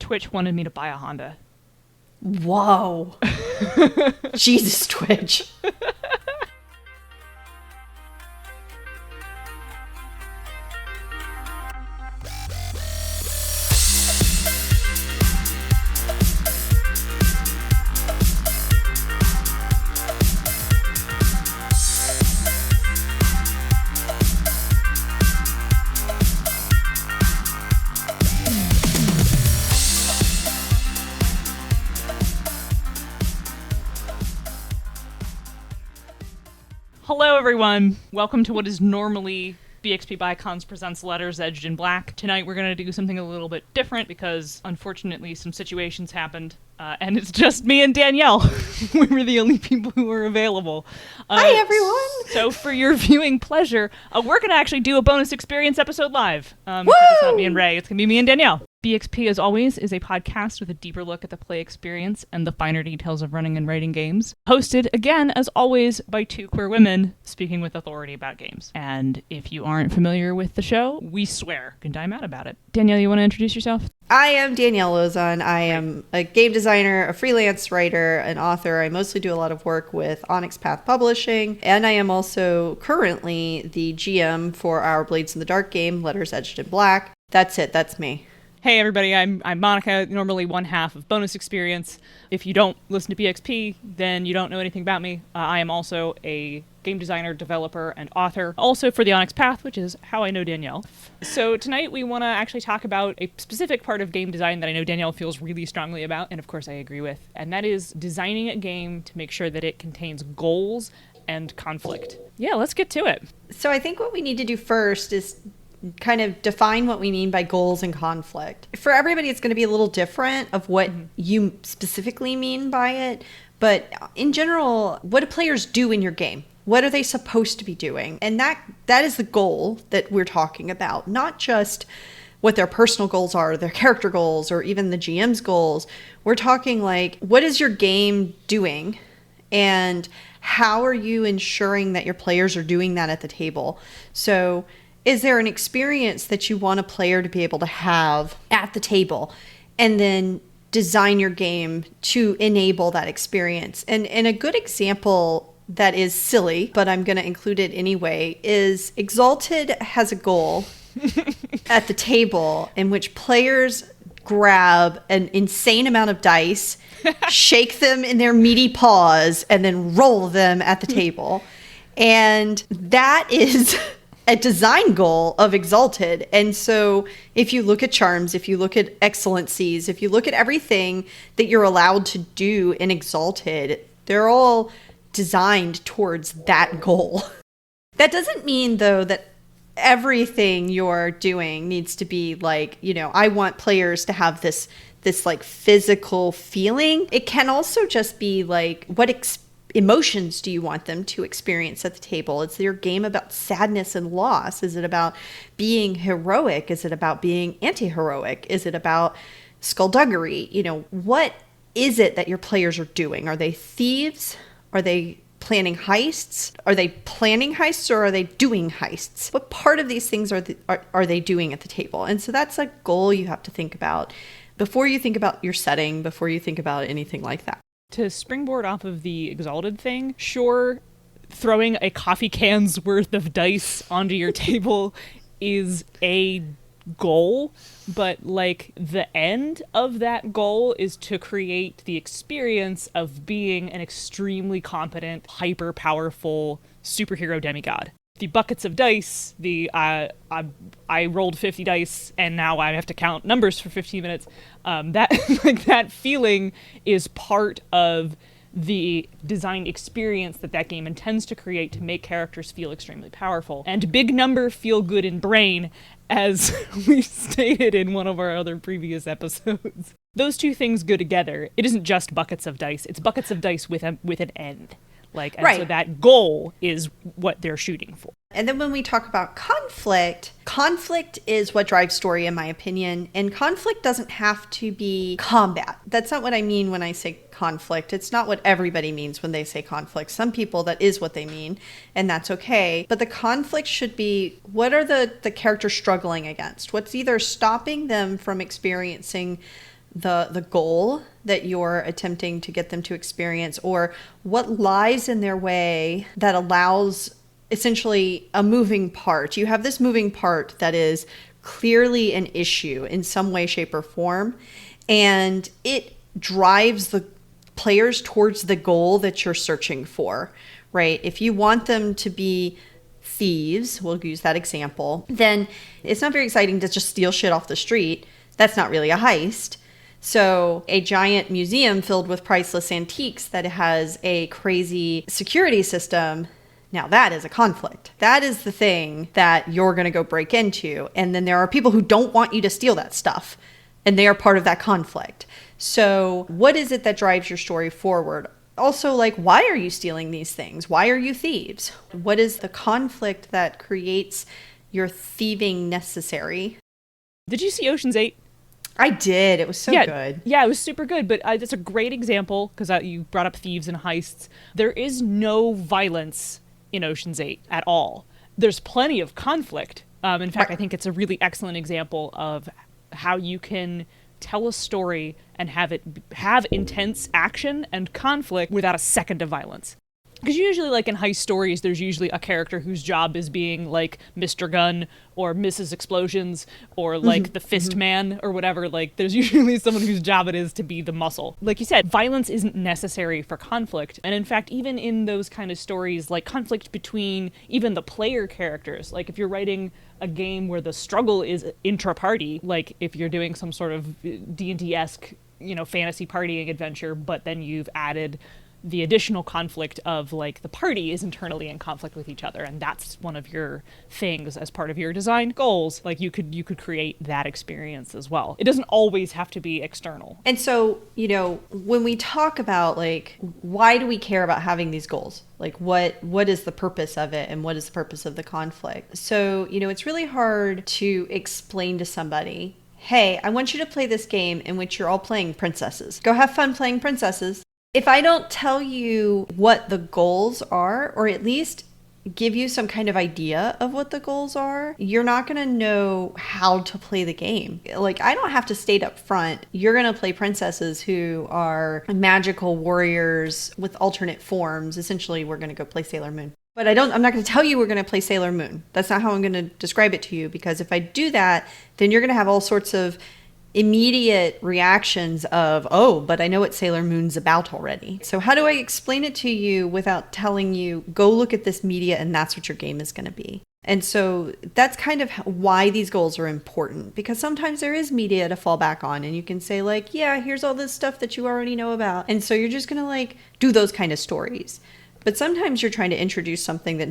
Twitch wanted me to buy a Honda. Whoa. Jesus, Twitch. Hello, everyone. Welcome to what is normally BXP Bicons Presents Letters Edged in Black. Tonight we're going to do something a little bit different because, unfortunately, some situations happened, and it's just me and Danielle. We were the only people who were available. Hi, everyone! So for your viewing pleasure, we're going to actually do a bonus experience episode live. It's not me and Ray. It's going to be me and Danielle. BXP, as always, is a podcast with a deeper look at the play experience and the finer details of running and writing games. Hosted, again, as always, by two queer women speaking with authority about games. And if you aren't familiar with the show, we swear you can die mad about it. Danielle, you want to introduce yourself? I am Danielle Lauzon. I am a game designer, a freelance writer, an author. I mostly do a lot of work with Onyx Path Publishing, and I am also currently the GM for our Blades in the Dark game, Letters Edged in Black. That's it. That's me. Hey everybody, I'm Monica, normally one half of Bonus Experience. If you don't listen to BXP, then you don't know anything about me. I am also a game designer, developer, and author, also for the Onyx Path, which is how I know Danielle. So tonight we want to actually talk about a specific part of game design that I know Danielle feels really strongly about, and of course I agree with, and that is designing a game to make sure that it contains goals and conflict. Yeah, let's get to it. So I think what we need to do first is kind of define what we mean by goals and conflict. For everybody, it's going to be a little different of what you specifically mean by it. But in general, what do players do in your game? What are they supposed to be doing? And that is the goal that we're talking about, not just what their personal goals are, their character goals, or even the GM's goals. We're talking like, what is your game doing? And how are you ensuring that your players are doing that at the table? So is there an experience that you want a player to be able to have at the table, and then design your game to enable that experience? And a good example that is silly, but I'm going to include it anyway, is Exalted has a goal at the table in which players grab an insane amount of dice, shake them in their meaty paws, and then roll them at the table. And that is a design goal of Exalted. And so if you look at charms, if you look at excellencies, if you look at everything that you're allowed to do in Exalted, they're all designed towards that goal. That doesn't mean, though, that everything you're doing needs to be like, I want players to have this like physical feeling. It can also just be like, what emotions do you want them to experience at the table? Is your game about sadness and loss? Is it about being heroic? Is it about being anti-heroic? Is it about skullduggery? What is it that your players are doing? Are they thieves? Are they planning heists? Are they planning heists, or are they doing heists? What part of these things are they doing at the table? And so that's a goal you have to think about before you think about your setting, before you think about anything like that. To springboard off of the Exalted thing, sure, throwing a coffee can's worth of dice onto your table is a goal, but like the end of that goal is to create the experience of being an extremely competent, hyper powerful superhero demigod. The buckets of dice, I rolled 50 dice and now I have to count numbers for 15 minutes. That feeling is part of the design experience that game intends to create to make characters feel extremely powerful. And big number feel good in brain, as we stated in one of our other previous episodes. Those two things go together. It isn't just buckets of dice, it's buckets of dice with an end. So that goal is what they're shooting for. And then when we talk about conflict is what drives story, in my opinion. And conflict doesn't have to be combat. That's not what I mean when I say conflict. It's not what everybody means when they say conflict. Some people, that is what they mean, and that's okay. But the conflict should be, what are the characters struggling against? What's either stopping them from experiencing the goal that you're attempting to get them to experience, or what lies in their way that allows essentially a moving part. You have this moving part that is clearly an issue in some way, shape, or form, and it drives the players towards the goal that you're searching for, right? If you want them to be thieves, we'll use that example, then it's not very exciting to just steal shit off the street. That's not really a heist. So a giant museum filled with priceless antiques that has a crazy security system, now that is a conflict. That is the thing that you're going to go break into. And then there are people who don't want you to steal that stuff, and they are part of that conflict. So what is it that drives your story forward? Also, like, why are you stealing these things? Why are you thieves? What is the conflict that creates your thieving necessary? Did you see Ocean's 8? I did. It was so good. Yeah, it was super good. But it's a great example because you brought up thieves and heists. There is no violence in Ocean's 8 at all. There's plenty of conflict. In fact, I think it's a really excellent example of how you can tell a story and have intense action and conflict without a second of violence. Because usually, like, in heist stories, there's usually a character whose job is being, like, Mr. Gun or Mrs. Explosions or, like, the Fist Man or whatever. Like, there's usually someone whose job it is to be the muscle. Like you said, violence isn't necessary for conflict. And in fact, even in those kind of stories, like, conflict between even the player characters, like, if you're writing a game where the struggle is intra-party, like, if you're doing some sort of D&D-esque, fantasy partying adventure, but then you've added the additional conflict of, like, the party is internally in conflict with each other, and that's one of your things as part of your design goals. Like, you could create that experience as well. It doesn't always have to be external. And so, when we talk about, like, why do we care about having these goals? Like, what is the purpose of it, and what is the purpose of the conflict? So, it's really hard to explain to somebody, hey, I want you to play this game in which you're all playing princesses. Go have fun playing princesses. If I don't tell you what the goals are, or at least give you some kind of idea of what the goals are, you're not going to know how to play the game. Like, I don't have to state up front, you're going to play princesses who are magical warriors with alternate forms. Essentially, we're going to go play Sailor Moon. But I'm not going to tell you we're going to play Sailor Moon. That's not how I'm going to describe it to you, because if I do that, then you're going to have all sorts of immediate reactions of, oh, but I know what Sailor Moon's about already. So how do I explain it to you without telling you, go look at this media and that's what your game is going to be? And so that's kind of why these goals are important, because sometimes there is media to fall back on and you can say, like, yeah, here's all this stuff that you already know about. And so you're just going to, like, do those kind of stories. But sometimes you're trying to introduce something that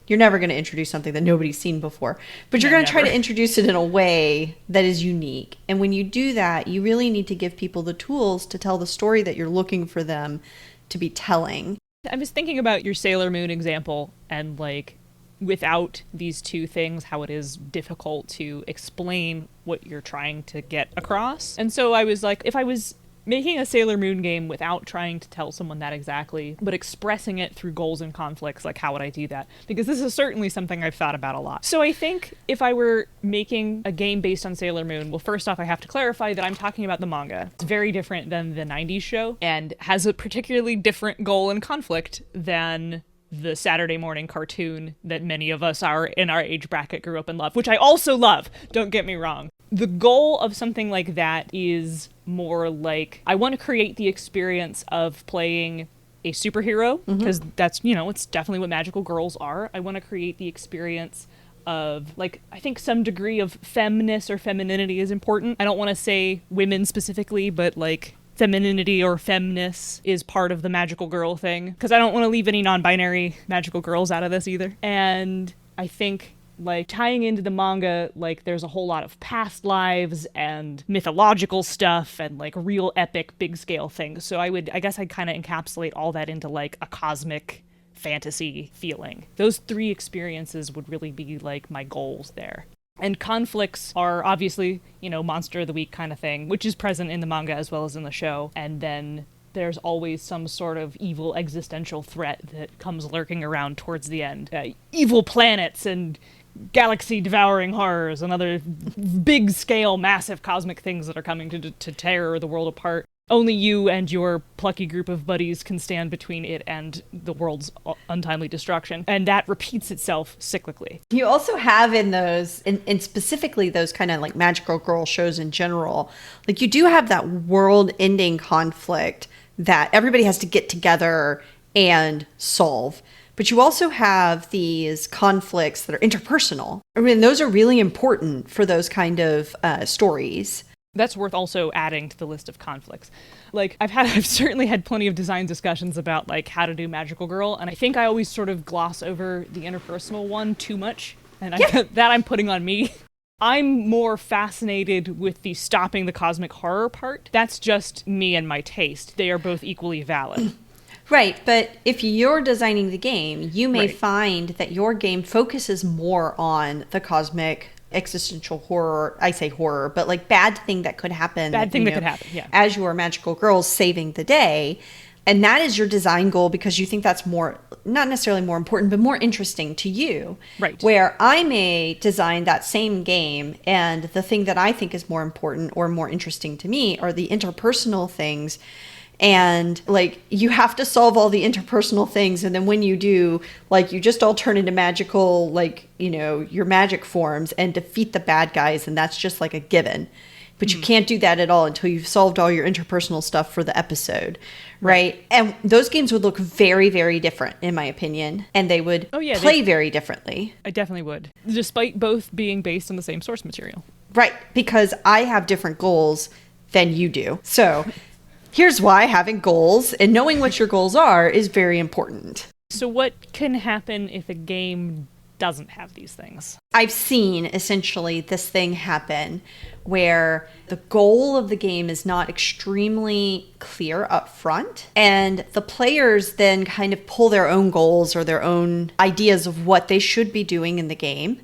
you're never going to introduce something that nobody's seen before, but you're going to try to introduce it in a way that is unique. And when you do that, you really need to give people the tools to tell the story that you're looking for them to be telling. I was thinking about your Sailor Moon example and, like, without these two things, how it is difficult to explain what you're trying to get across. And so I was like, if I was making a Sailor Moon game without trying to tell someone that exactly, but expressing it through goals and conflicts, like, how would I do that? Because this is certainly something I've thought about a lot. So I think if I were making a game based on Sailor Moon, well, first off, I have to clarify that I'm talking about the manga. It's very different than the 90s show and has a particularly different goal and conflict than the Saturday morning cartoon that many of us are in our age bracket grew up and love, which I also love, don't get me wrong. The goal of something like that is more like, I want to create the experience of playing a superhero, because that's, it's definitely what magical girls are. I want to create the experience of, like, I think some degree of femness or femininity is important. I don't want to say women specifically, but, like, femininity or femness is part of the magical girl thing, because I don't want to leave any non-binary magical girls out of this either. And I think, like, tying into the manga, like, there's a whole lot of past lives and mythological stuff and, like, real epic big scale things. So I guess I'd kind of encapsulate all that into, like, a cosmic fantasy feeling. Those three experiences would really be, like, my goals there. And conflicts are obviously, monster of the week kind of thing, which is present in the manga as well as in the show. And then there's always some sort of evil existential threat that comes lurking around towards the end. Evil planets and galaxy devouring horrors and other big scale, massive cosmic things that are coming to tear the world apart. Only you and your plucky group of buddies can stand between it and the world's untimely destruction. And that repeats itself cyclically. You also have in those, and specifically those kind of like magical girl shows in general, like you do have that world-ending conflict that everybody has to get together and solve. But you also have these conflicts that are interpersonal. I mean, those are really important for those kind of stories. That's worth also adding to the list of conflicts. Like, I've certainly had plenty of design discussions about like how to do Magical Girl, and I think I always sort of gloss over the interpersonal one too much, and that I'm putting on me. I'm more fascinated with the stopping the cosmic horror part. That's just me and my taste. They are both equally valid. Right, but if you're designing the game, you may find that your game focuses more on the cosmic existential horror. I say horror, but like bad thing that could happen. Yeah. As your magical girls saving the day. And that is your design goal because you think that's more, not necessarily more important, but more interesting to you. Right. Where I may design that same game and the thing that I think is more important or more interesting to me are the interpersonal things. And like you have to solve all the interpersonal things, and then when you do, like you just all turn into magical, like, you know, your magic forms and defeat the bad guys, and that's just like a given. But you can't do that at all until you've solved all your interpersonal stuff for the episode, right? And those games would look very, very different, in my opinion, and they would play very differently. I definitely would, despite both being based on the same source material. Right, because I have different goals than you do. So here's why having goals and knowing what your goals are is very important. So what can happen if a game doesn't have these things? I've seen essentially this thing happen where the goal of the game is not extremely clear up front, and the players then kind of pull their own goals or their own ideas of what they should be doing in the game.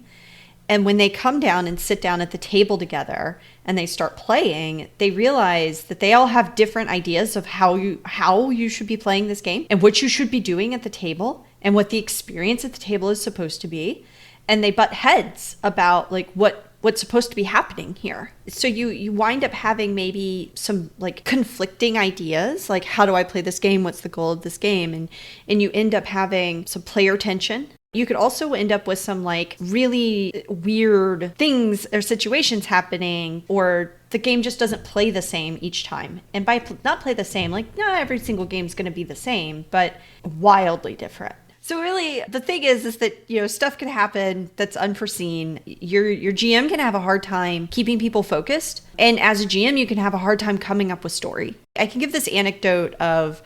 And when they come down and sit down at the table together and they start playing, they realize that they all have different ideas of how you should be playing this game and what you should be doing at the table and what the experience at the table is supposed to be. And they butt heads about like what's supposed to be happening here. So you wind up having maybe some like conflicting ideas, like how do I play this game? What's the goal of this game? And you end up having some player tension. You could also end up with some like really weird things or situations happening, or the game just doesn't play the same each time. And by not play the same, like not every single game is going to be the same, but wildly different. So really, the thing is that, you know, stuff can happen that's unforeseen. Your GM can have a hard time keeping people focused. And as a GM, you can have a hard time coming up with story. I can give this anecdote of,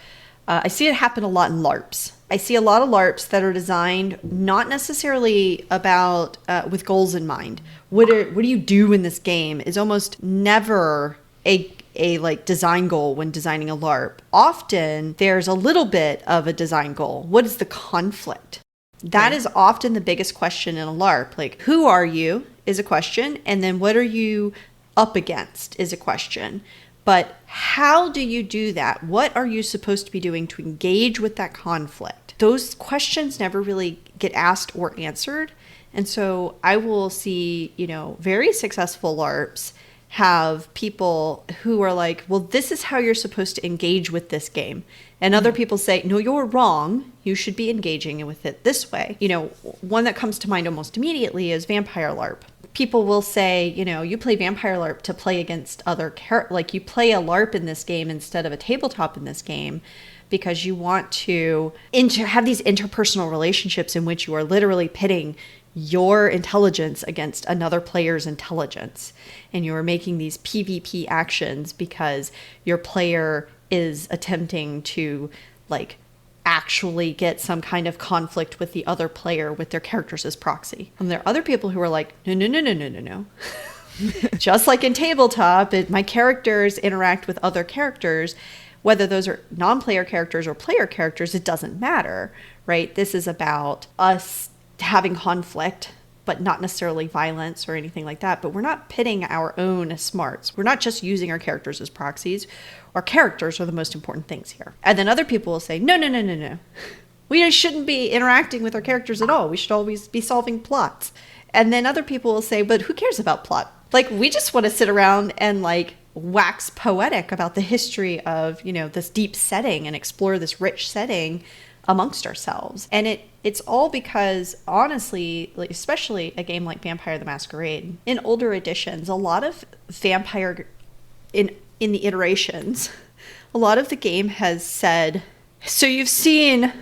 I see it happen a lot in LARPs. I see a lot of LARPs that are designed not necessarily about with goals in mind. What do you do in this game is almost never a like design goal when designing a LARP. Often there's a little bit of a design goal. What is the conflict? That is often the biggest question in a LARP. Like, who are you is a question, and then what are you up against is a question. But how do you do that? What are you supposed to be doing to engage with that conflict? Those questions never really get asked or answered. And so I will see, you know, very successful LARPs have people who are like, well, this is how you're supposed to engage with this game. And other people say, no, you're wrong. You should be engaging with it this way. You know, one that comes to mind almost immediately is Vampire LARP. People will say, you know, you play Vampire LARP to play against other like you play a LARP in this game instead of a tabletop in this game because you want to have these interpersonal relationships in which you are literally pitting your intelligence against another player's intelligence. And you are making these PvP actions because your player is attempting to like actually get some kind of conflict with the other player with their characters as proxy. And there are other people who are like, no. Just like in tabletop, my characters interact with other characters, whether those are non-player characters or player characters, it doesn't matter, right? This is about us having conflict, but not necessarily violence or anything like that. But we're not pitting our own smarts. We're not just using our characters as proxies. Our characters are the most important things here. And then other people will say, no. We shouldn't be interacting with our characters at all. We should always be solving plots. And then other people will say, but who cares about plot? Like, we just want to sit around and like wax poetic about the history of, you know, this deep setting and explore this rich setting amongst ourselves. And it's all because, honestly, like, especially a game like Vampire the Masquerade, in older editions, a lot of vampire in the iterations, a lot of the game has said, so you've seen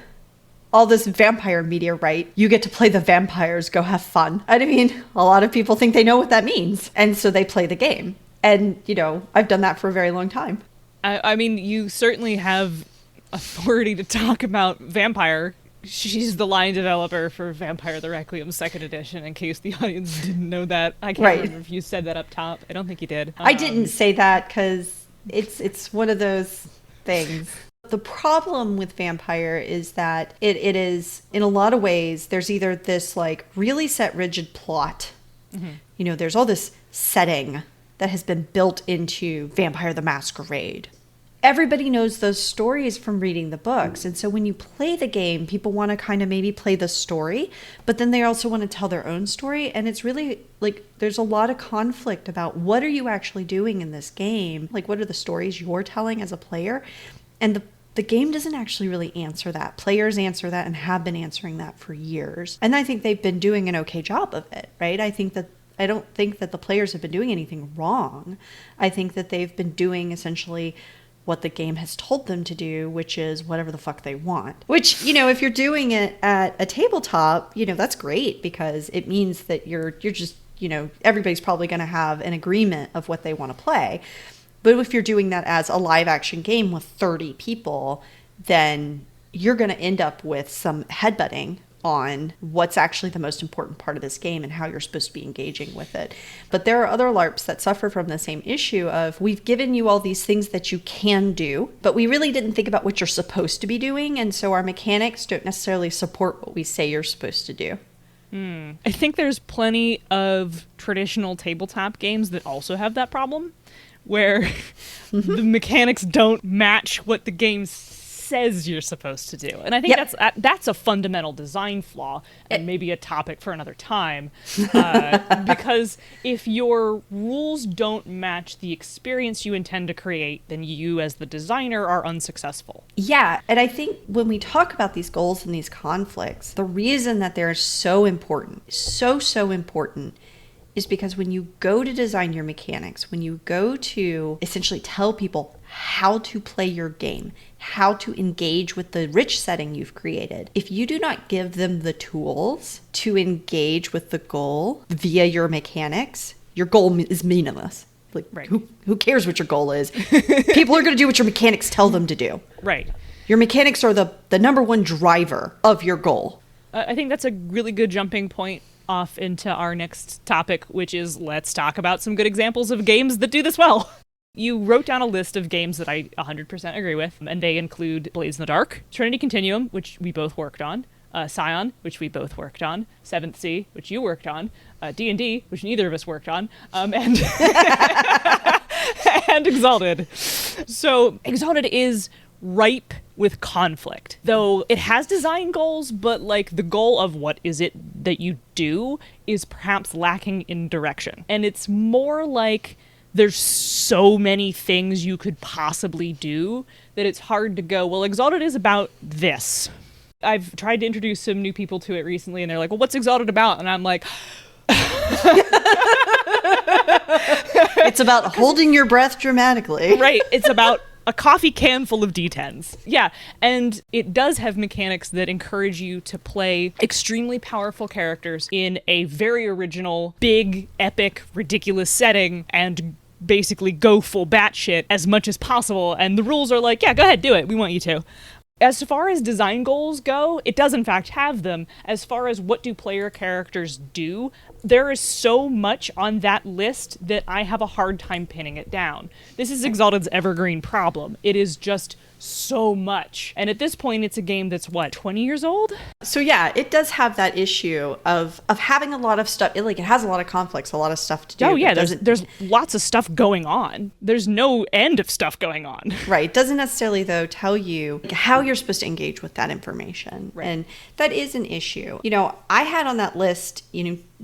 all this vampire media, right? You get to play the vampires, go have fun. I mean, a lot of people think they know what that means, and so they play the game. And, you know, I've done that for a very long time. I mean, you certainly have authority to talk about Vampire. She's the line developer for Vampire the Requiem 2nd Edition, in case the audience didn't know that. I can't remember if you said that up top. I don't think you did. I didn't say that because it's one of those things. The problem with Vampire is that it is, in a lot of ways, there's either this like really set rigid plot. Mm-hmm. You know, there's all this setting that has been built into Vampire the Masquerade. Everybody knows those stories from reading the books. And so when you play the game, people want to kind of maybe play the story, but then they also want to tell their own story. And it's really like there's a lot of conflict about what are you actually doing in this game? Like, what are the stories you're telling as a player? And the game doesn't actually really answer that. Players answer that and have been answering that for years. And I think they've been doing an okay job of it, right? I don't think that the players have been doing anything wrong. I think that they've been doing essentially what the game has told them to do, which is whatever the fuck they want. Which, you know, if you're doing it at a tabletop, you know, that's great because it means that you're just, you know, everybody's probably going to have an agreement of what they want to play. But if you're doing that as a live action game with 30 people, then you're going to end up with some headbutting on what's actually the most important part of this game and how you're supposed to be engaging with it. But there are other LARPs that suffer from the same issue of, we've given you all these things that you can do, but we really didn't think about what you're supposed to be doing, and so our mechanics don't necessarily support what we say you're supposed to do. I think there's plenty of traditional tabletop games that also have that problem, where the mechanics don't match what the game says you're supposed to do. And I think that's a fundamental design flaw, and maybe a topic for another time. Because if your rules don't match the experience you intend to create, then you as the designer are unsuccessful. Yeah, and I think when we talk about these goals and these conflicts, the reason that they're so important, so important, is because when you go to design your mechanics, when you go to essentially tell people how to play your game, how to engage with the rich setting you've created, if you do not give them the tools to engage with the goal via your mechanics, your goal is meaningless. Like, right. Who cares what your goal is? People are going to do what your mechanics tell them to do. Right. Your mechanics are the number one driver of your goal. I think that's a really good jumping point off into our next topic, which is, let's talk about some good examples of games that do this well. You wrote down a list of games that I 100% agree with, and they include Blades in the Dark, Trinity Continuum, which we both worked on, Scion, which we both worked on, 7th Sea, which you worked on, D&D, which neither of us worked on, and and Exalted. So Exalted is ripe with conflict, though it has design goals, but like the goal of what is it that you do is perhaps lacking in direction. And it's more like there's so many things you could possibly do that it's hard to go, well, Exalted is about this. I've tried to introduce some new people to it recently, and they're like, well, what's Exalted about? And I'm like, it's about holding your breath dramatically. Right. It's about a coffee can full of D10s. Yeah, and it does have mechanics that encourage you to play extremely powerful characters in a very original, big, epic, ridiculous setting and basically go full batshit as much as possible. And the rules are like, yeah, go ahead, do it. We want you to. As far as design goals go, it does in fact have them. As far as what do player characters do, there is so much on that list that I have a hard time pinning it down. This is Exalted's evergreen problem. It is just so much. And at this point, it's a game that's, 20 years old? So yeah, it does have that issue of having a lot of stuff. It has a lot of conflicts, a lot of stuff to do. Oh yeah, there's lots of stuff going on. There's no end of stuff going on. Right. It doesn't necessarily, though, tell you how you're supposed to engage with that information. Right. And that is an issue. I had on that list,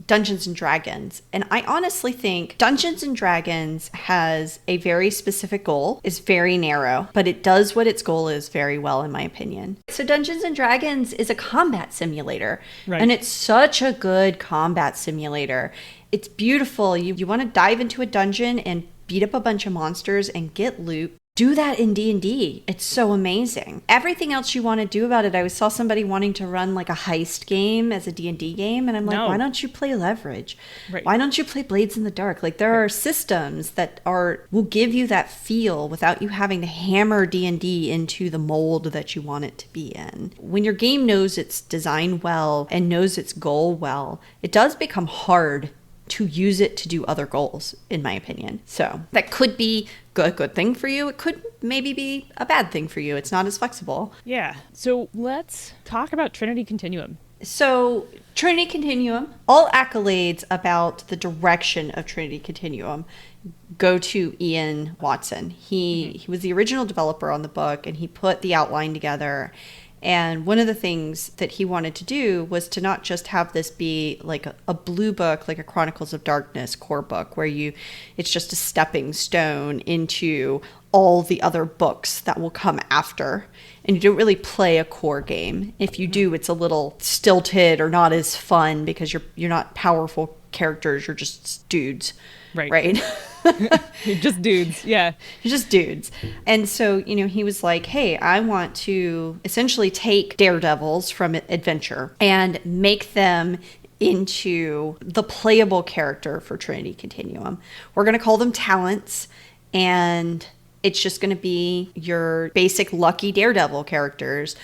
Dungeons and Dragons. And I honestly think Dungeons and Dragons has a very specific goal. It's very narrow, but it does what its goal is very well, in my opinion. So Dungeons and Dragons is a combat simulator, right. And it's such a good combat simulator. It's beautiful. You want to dive into a dungeon and beat up a bunch of monsters and get loot. Do that in D&D. It's so amazing. Everything else you want to do about it, I saw somebody wanting to run like a heist game as a D&D game, and I'm like, why don't you play Leverage? Right. Why don't you play Blades in the Dark? Like, there are systems that will give you that feel without you having to hammer D&D into the mold that you want it to be in. When your game knows its design well and knows its goal well, it does become hard to use it to do other goals, in my opinion. So that could be a good thing for you. It could maybe be a bad thing for you. It's not as flexible. Yeah. So let's talk about Trinity Continuum. So Trinity Continuum, all accolades about the direction of Trinity Continuum go to Ian Watson. He was the original developer on the book, and he put the outline together. And one of the things that he wanted to do was to not just have this be like a blue book, like a Chronicles of Darkness core book, where it's just a stepping stone into all the other books that will come after. And you don't really play a core game. If you do, it's a little stilted or not as fun because you're not powerful characters. You're just dudes. Right. You're just dudes. Yeah. You're just dudes. And so, he was like, hey, I want to essentially take daredevils from adventure and make them into the playable character for Trinity Continuum. We're going to call them talents, and it's just going to be your basic lucky daredevil characters.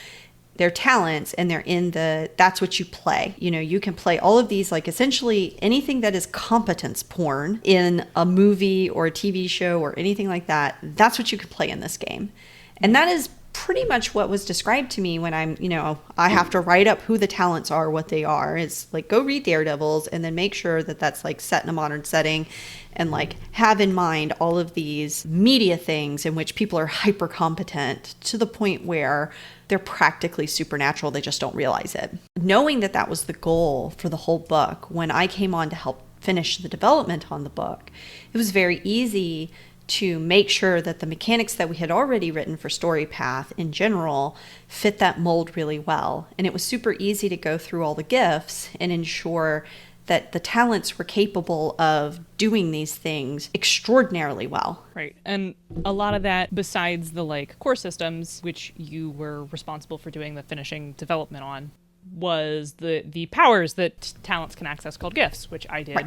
Their talents, and that's what you play. You can play all of these, like essentially anything that is competence porn in a movie or a TV show or anything like that. That's what you can play in this game. And that is pretty much what was described to me when I have to write up who the talents are, what they are. It's like, go read Daredevils and then make sure that that's like set in a modern setting, and like have in mind all of these media things in which people are hyper competent to the point where they're practically supernatural. They just don't realize it. Knowing that that was the goal for the whole book, when I came on to help finish the development on the book, it was very easy to make sure that the mechanics that we had already written for Storypath in general fit that mold really well. And it was super easy to go through all the gifts and ensure that the talents were capable of doing these things extraordinarily well. Right. And a lot of that, besides the core systems, which you were responsible for doing the finishing development on, was the powers that talents can access called gifts, which I did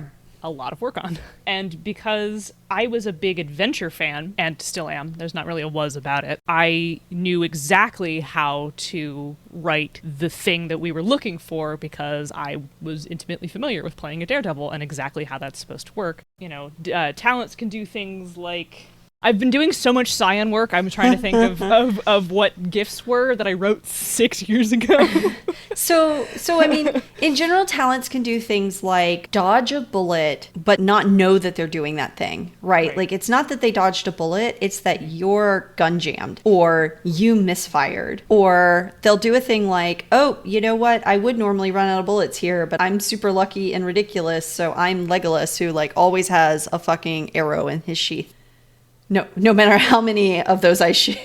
a lot of work on. And because I was a big adventure fan, and still am, there's not really a was about it, I knew exactly how to write the thing that we were looking for because I was intimately familiar with playing a Daredevil and exactly how that's supposed to work. Talents can do things like... I've been doing so much Scion work, I'm trying to think of what gifts were that I wrote 6 years ago. So I mean, in general, talents can do things like dodge a bullet, but not know that they're doing that thing, right? Like, it's not that they dodged a bullet, it's that you're gun jammed, or you misfired, or they'll do a thing like, oh, you know what? I would normally run out of bullets here, but I'm super lucky and ridiculous, so I'm Legolas, who always has a fucking arrow in his sheath. No matter how many of those I shoot.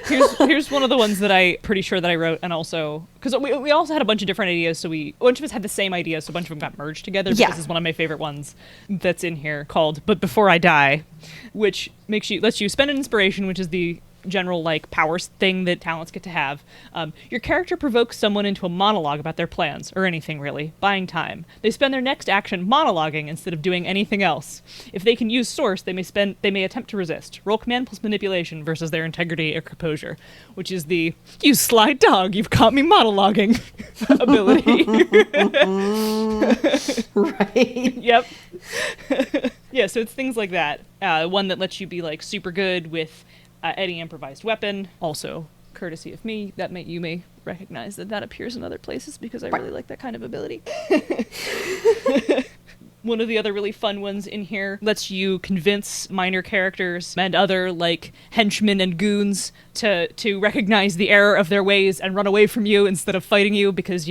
Here's one of the ones that I pretty sure that I wrote, and also because we also had a bunch of different ideas, so a bunch of us had the same idea, so a bunch of them got merged together. Yeah. This is one of my favorite ones that's in here called "But Before I Die," which lets you spend an inspiration, which is the general powers thing that talents get to have. Your character provokes someone into a monologue about their plans, or anything really, buying time. They spend their next action monologuing instead of doing anything else. If they can use source, they may attempt to resist. Roll command plus manipulation versus their integrity or composure, which is the "you sly dog, you've caught me monologuing" ability. Right. Yep. Yeah, so it's things like that. One that lets you be super good with any improvised weapon, also courtesy of me. You may recognize that appears in other places because I really like that kind of ability. One of the other really fun ones in here lets you convince minor characters and other henchmen and goons to recognize the error of their ways and run away from you instead of fighting you because,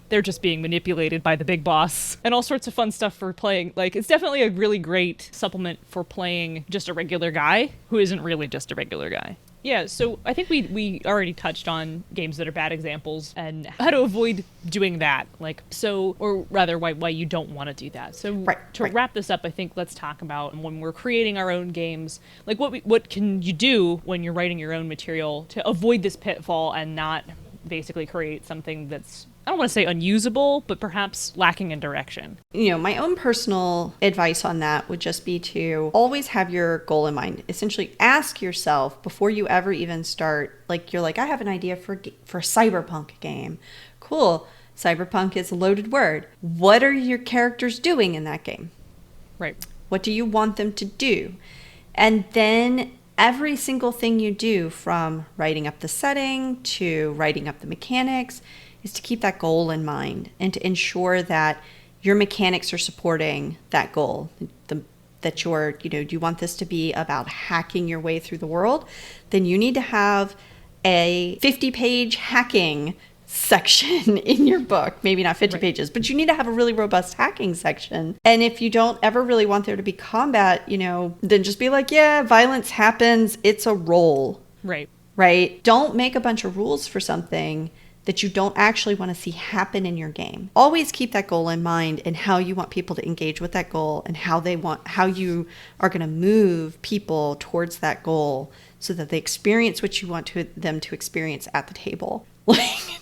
they're just being manipulated by the big boss, and all sorts of fun stuff for playing. Like, it's definitely a really great supplement for playing just a regular guy who isn't really just a regular guy. Yeah, so I think we already touched on games that are bad examples and how to avoid doing that. Like, so, or rather, why you don't want to do that. So to wrap this up, I think let's talk about when we're creating our own games, like what can you do when you're writing your own material to avoid this pitfall and not basically create something that's, I don't want to say unusable, but perhaps lacking in direction. You know, my own personal advice on that would just be to always have your goal in mind. Essentially, ask yourself before you ever even start, like, you're like, I have an idea for a cyberpunk game. Cool. Cyberpunk is a loaded word. What are your characters doing in that game? Right. What do you want them to do? And then every single thing you do, from writing up the setting to writing up the mechanics, is to keep that goal in mind and to ensure that your mechanics are supporting that goal. That you're, you know, do you want this to be about hacking your way through the world? Then you need to have a 50-page hacking section in your book. Maybe not 50 pages, but you need to have a really robust hacking section. And if you don't ever really want there to be combat, you know, then just be like, yeah, violence happens. It's a role. Right? Don't make a bunch of rules for something that you don't actually want to see happen in your game. Always keep that goal in mind and how you want people to engage with that goal and how you are going to move people towards that goal so that they experience what you want them to experience at the table.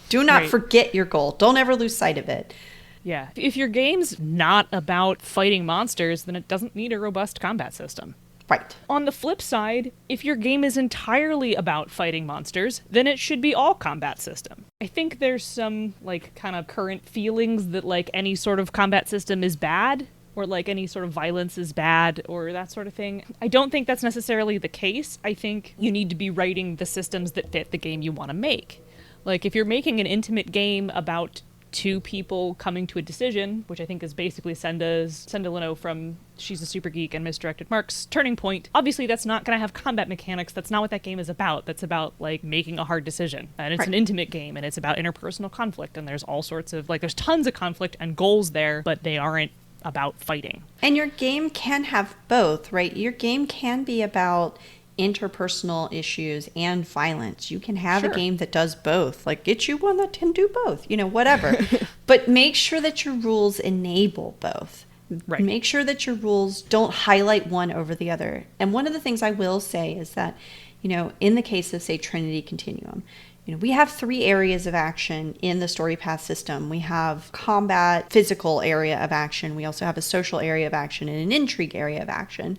Do not forget your goal. Don't ever lose sight of it. Yeah. If your game's not about fighting monsters, then it doesn't need a robust combat system. Right. On the flip side, if your game is entirely about fighting monsters, then it should be all combat system. I think there's some, like, kind of current feelings that, like, any sort of combat system is bad, or, like, any sort of violence is bad, or that sort of thing. I don't think that's necessarily the case. I think you need to be writing the systems that fit the game you want to make. Like, if you're making an intimate game about two people coming to a decision, which I think is basically Senda Leno from She's a Super Geek and Misdirected Marks Turning Point. Obviously, that's not going to have combat mechanics. That's not what that game is about. That's about, like, making a hard decision. And it's an intimate game, and it's about interpersonal conflict. And there's all sorts of, like, there's tons of conflict and goals there, but they aren't about fighting. And your game can have both, right? Your game can be about interpersonal issues and violence. You can have a game that does both. Like, get you one that can do both, you know, whatever. But make sure that your rules enable both. Right. Make sure that your rules don't highlight one over the other. And one of the things I will say is that, you know, in the case of, say, Trinity Continuum, you know, we have 3 areas of action in the Storypath system. We have combat, physical area of action. We also have a social area of action and an intrigue area of action.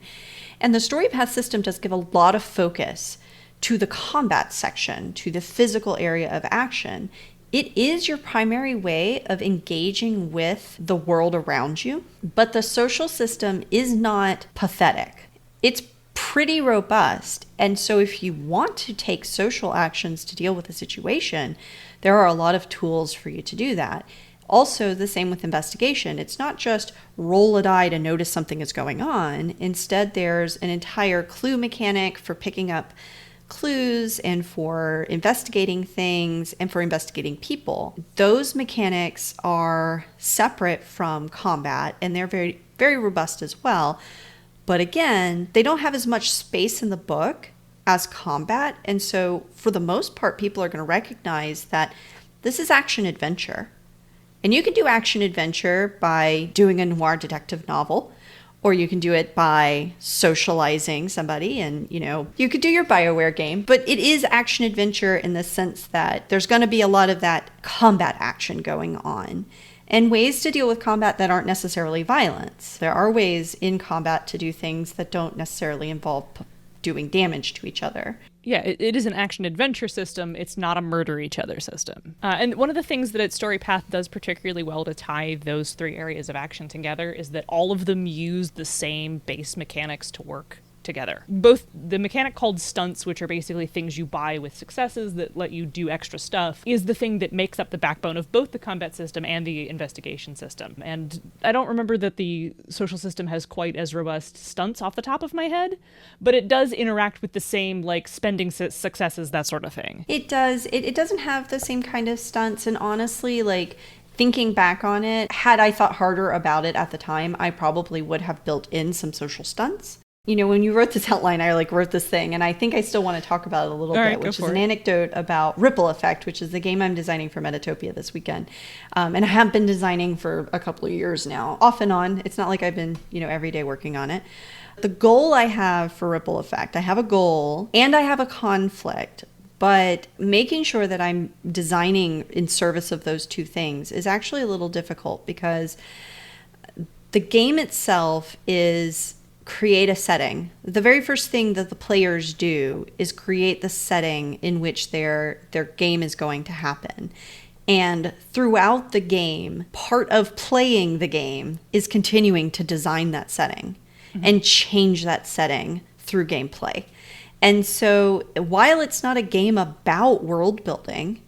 And the Storypath system does give a lot of focus to the combat section, to the physical area of action. It is your primary way of engaging with the world around you, but the social system is not pathetic. It's pretty robust. And so if you want to take social actions to deal with a situation, there are a lot of tools for you to do that. Also, the same with investigation. It's not just roll a die to notice something is going on. Instead, there's an entire clue mechanic for picking up clues and for investigating things and for investigating people. Those mechanics are separate from combat, and they're very, very robust as well. But again, they don't have as much space in the book as combat. And so for the most part, people are going to recognize that this is action adventure. And you can do action adventure by doing a noir detective novel, or you can do it by socializing somebody, and, you know, you could do your BioWare game. But it is action adventure in the sense that there's going to be a lot of that combat action going on, and ways to deal with combat that aren't necessarily violence. There are ways in combat to do things that don't necessarily involve doing damage to each other. Yeah, it is an action-adventure system. It's not a murder-each-other system. And one of the things that Storypath does particularly well to tie those 3 areas of action together is that all of them use the same base mechanics to work together. Both the mechanic called stunts, which are basically things you buy with successes that let you do extra stuff, is the thing that makes up the backbone of both the combat system and the investigation system. And I don't remember that the social system has quite as robust stunts off the top of my head, but it does interact with the same, like, spending successes, that sort of thing. It does. It doesn't have the same kind of stunts, and honestly, like, Thinking back on it, had I thought harder about it at the time, I probably would have built in some social stunts. You know, when you wrote this outline, I wrote this thing, and I think I still want to talk about it a little bit, which is an anecdote about Ripple Effect, which is the game I'm designing for Metatopia this weekend. And I have been designing for a couple of years now, off and on. It's not like I've been, every day working on it. The goal I have for Ripple Effect, I have a goal and I have a conflict, but making sure that I'm designing in service of those two things is actually a little difficult because the game itself is create a setting. The very first thing that the players do is create the setting in which their game is going to happen. And throughout the game, part of playing the game is continuing to design that setting and change that setting through gameplay. And so while it's not a game about world building,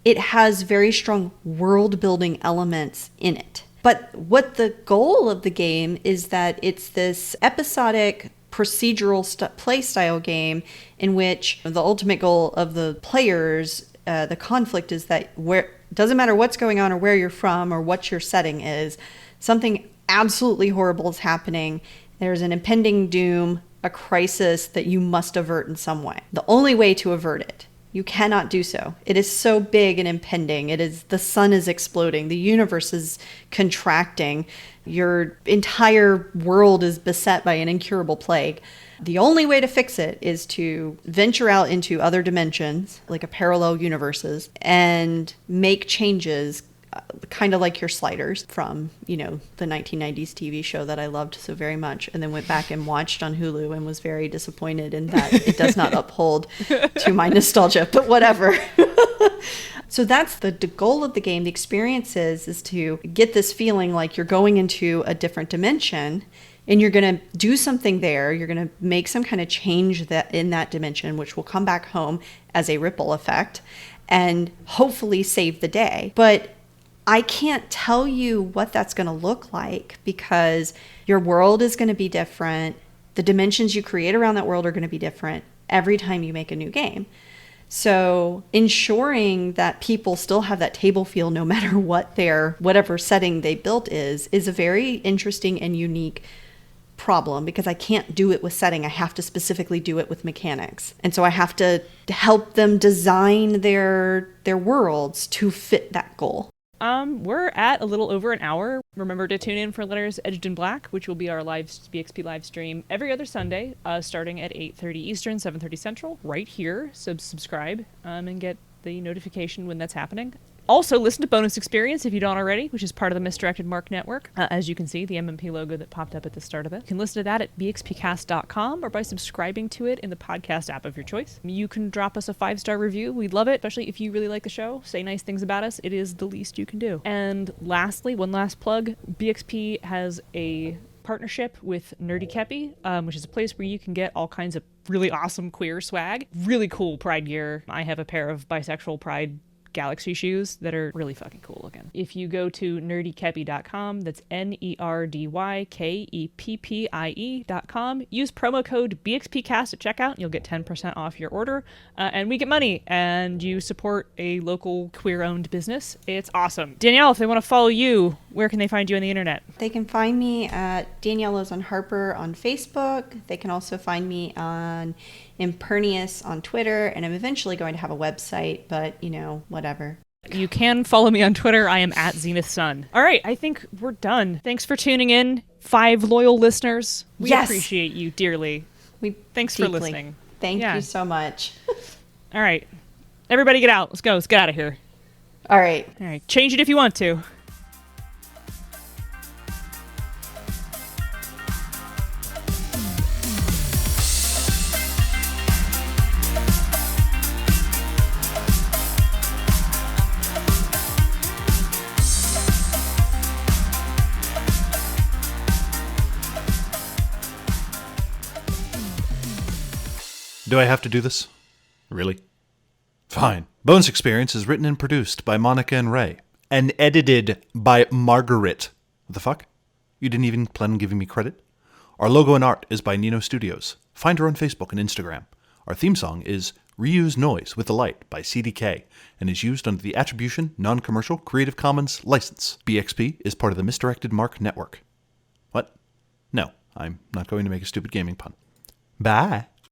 it has very strong world building elements in it. But what the goal of the game is that it's this episodic procedural play style game in which the ultimate goal of the players, the conflict is that doesn't matter what's going on or where you're from or what your setting is, something absolutely horrible is happening. There's an impending doom, a crisis that you must avert in some way. The only way to avert it, you cannot do so. It is so big and impending. The sun is exploding. The universe is contracting. Your entire world is beset by an incurable plague. The only way to fix it is to venture out into other dimensions, like a parallel universes, and make changes, kind of like your sliders from, the 1990s TV show that I loved so very much, and then went back and watched on Hulu and was very disappointed in that it does not uphold to my nostalgia, but whatever. So that's the goal of the game. The experience is to get this feeling like you're going into a different dimension and you're going to do something there. You're going to make some kind of change in that dimension, which will come back home as a ripple effect and hopefully save the day. But I can't tell you what that's going to look like because your world is going to be different. The dimensions you create around that world are going to be different every time you make a new game. So ensuring that people still have that table feel no matter what whatever setting they built is a very interesting and unique problem because I can't do it with setting. I have to specifically do it with mechanics. And so I have to help them design their worlds to fit that goal. We're at a little over an hour. Remember to tune in for Letters Edged in Black, which will be our live BXP live stream every other Sunday, starting at 8:30 Eastern, 7:30 Central, right here. So subscribe and get the notification when that's happening. Also, listen to Bonus Experience if you don't already, which is part of the Misdirected Mark Network. As you can see, the MMP logo that popped up at the start of it. You can listen to that at bxpcast.com or by subscribing to it in the podcast app of your choice. You can drop us a 5-star review. We'd love it, especially if you really like the show. Say nice things about us. It is the least you can do. And lastly, one last plug, BXP has a partnership with Nerdy Kepi, which is a place where you can get all kinds of really awesome queer swag. Really cool Pride gear. I have a pair of bisexual Pride Galaxy shoes that are really fucking cool looking. If you go to nerdykepi.com, that's NERDYKEPPIE.com, use promo code BXPcast at checkout and you'll get 10% off your order. And we get money and you support a local queer-owned business. It's awesome. Danielle, if they want to follow you, where can they find you on the internet? They can find me at Danielle Lauzon Harper on Facebook. They can also find me on Impernius on Twitter, and I'm eventually going to have a website, but whatever. You can follow me on Twitter. I am at Zenith Sun. All right, I think we're done. Thanks for tuning in, 5 loyal listeners. We appreciate you dearly. Thanks for listening. Thank you so much. All right, everybody get out. Let's go. Let's get out of here. All right. Change it if you want to. Do I have to do this? Really? Fine. Bonus Experience is written and produced by Monica and Ray, and edited by Margaret. What the fuck? You didn't even plan on giving me credit? Our logo and art is by Nino Studios. Find her on Facebook and Instagram. Our theme song is Reuse Noise with the Light by CDK and is used under the Attribution, Non-Commercial, Creative Commons license. BXP is part of the Misdirected Mark Network. What? No, I'm not going to make a stupid gaming pun. Bye.